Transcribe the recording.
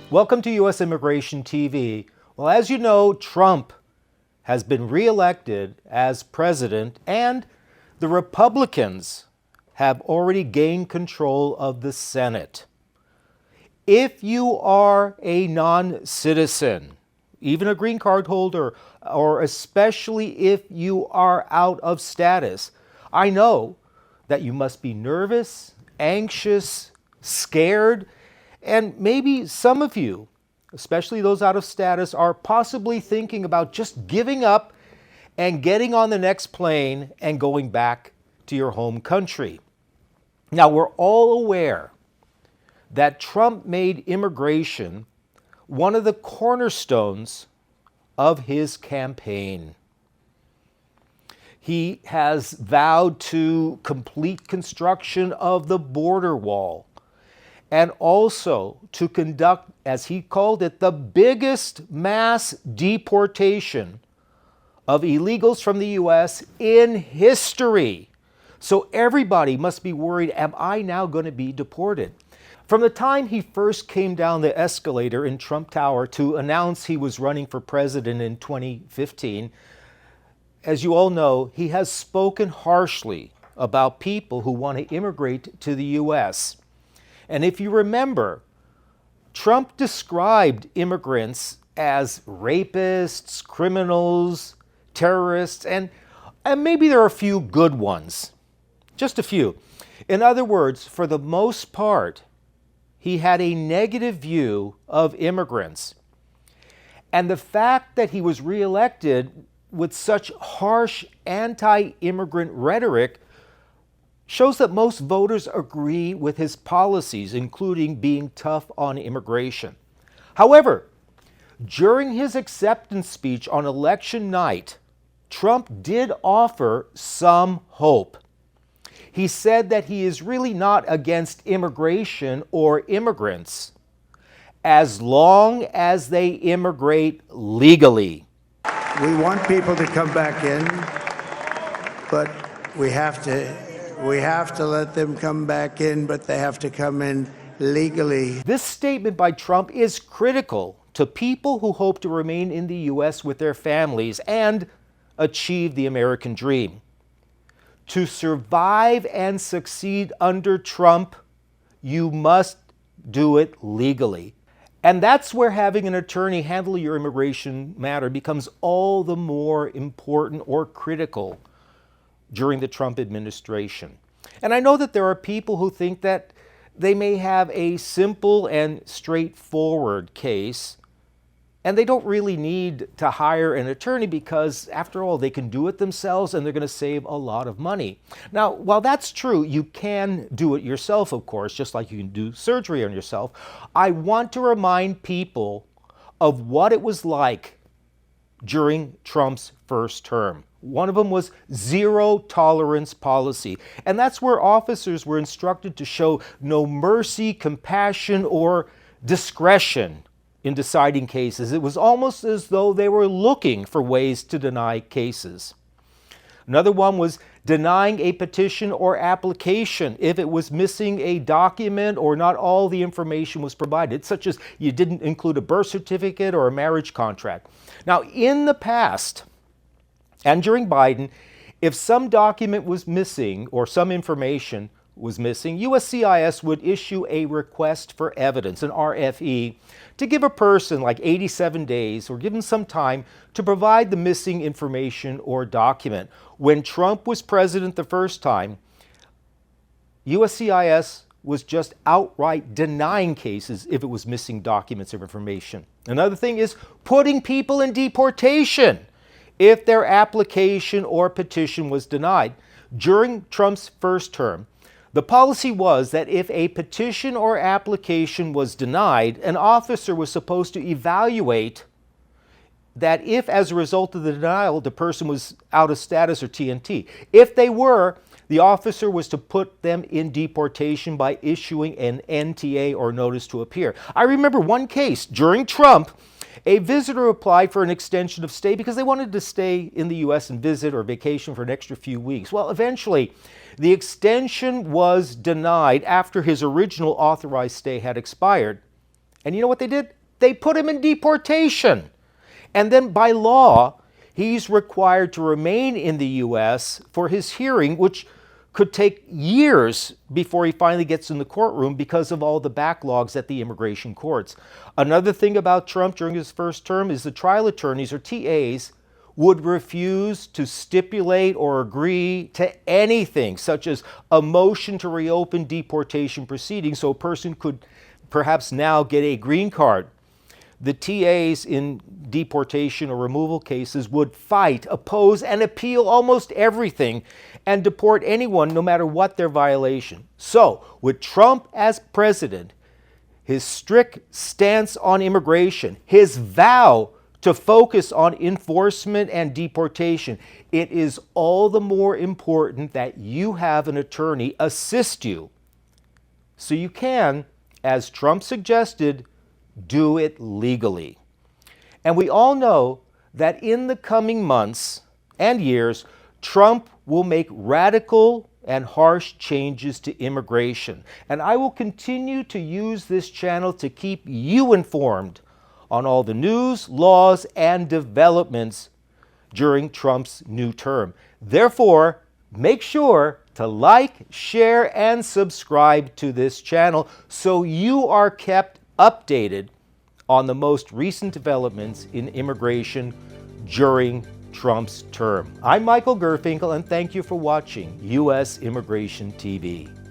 Welcome to U.S. Immigration TV. Well, as you know, Trump has been reelected as president, and the Republicans have already gained control of the Senate. If you are a non-citizen, even a green card holder, or especially if you are out of status, I know that you must be nervous, anxious, scared, and maybe some of you, especially those out of status, are possibly thinking about just giving up and getting on the next plane and going back to your home country. Now, we're all aware that Trump made immigration one of the cornerstones of his campaign. He has vowed to complete construction of the border wall and also to conduct, as he called it, the biggest mass deportation of illegals from the U.S. in history. So everybody must be worried, am I now going to be deported? From the time he first came down the escalator in Trump Tower to announce he was running for president in 2015, as you all know, he has spoken harshly about people who want to immigrate to the U.S. And if you remember, Trump described immigrants as rapists, criminals, terrorists, and maybe there are a few good ones, just a few. In other words, for the most part, he had a negative view of immigrants. And the fact that he was reelected with such harsh anti-immigrant rhetoric shows that most voters agree with his policies, including being tough on immigration. However, during his acceptance speech on election night, Trump did offer some hope. He said that he is really not against immigration or immigrants as long as they immigrate legally. We want people to come back in, but we have to let them come back in, but they have to come in legally. This statement by Trump is critical to people who hope to remain in the U.S. with their families and achieve the American dream. To survive and succeed under Trump, you must do it legally. And that's where having an attorney handle your immigration matter becomes all the more important or critical during the Trump administration. And I know that there are people who think that they may have a simple and straightforward case, and they don't really need to hire an attorney because, after all, they can do it themselves and they're going to save a lot of money. Now, while that's true, you can do it yourself, of course, just like you can do surgery on yourself. I want to remind people of what it was like during Trump's first term. One of them was zero tolerance policy. And that's where officers were instructed to show no mercy, compassion, or discretion in deciding cases. It was almost as though they were looking for ways to deny cases. Another one was denying a petition or application if it was missing a document or not all the information was provided, such as you didn't include a birth certificate or a marriage contract. Now, in the past, and during Biden, if some document was missing or some information was missing, USCIS would issue a request for evidence, an RFE, to give a person like 87 days or give them some time to provide the missing information or document. When Trump was president the first time, USCIS was just outright denying cases if it was missing documents or information. Another thing is putting people in deportation if their application or petition was denied. During Trump's first term, the policy was that if a petition or application was denied, an officer was supposed to evaluate that if, as a result of the denial, the person was out of status or TNT. If they were, the officer was to put them in deportation by issuing an NTA or notice to appear. I remember one case during Trump. A visitor applied for an extension of stay because they wanted to stay in the U.S. and visit or vacation for an extra few weeks. Well, eventually, the extension was denied after his original authorized stay had expired. And you know what they did? they put him in deportation. And then by law, he's required to remain in the U.S. for his hearing, which could take years before he finally gets in the courtroom because of all the backlogs at the immigration courts. Another thing about Trump during his first term is the trial attorneys, or TAs, would refuse to stipulate or agree to anything, such as a motion to reopen deportation proceedings so a person could perhaps now get a green card. The TAs in deportation or removal cases would fight, oppose, and appeal almost everything and deport anyone no matter what their violation. So, with Trump as president, his strict stance on immigration, his vow to focus on enforcement and deportation, it is all the more important that you have an attorney assist you so you can, as Trump suggested, do it legally. And we all know that in the coming months and years, Trump will make radical and harsh changes to immigration. And I will continue to use this channel to keep you informed on all the news, laws, and developments during Trump's new term. Therefore, make sure to like, share, and subscribe to this channel so you are kept updated on the most recent developments in immigration during Trump's term. I'm Michael Gurfinkel, and thank you for watching U.S. Immigration TV.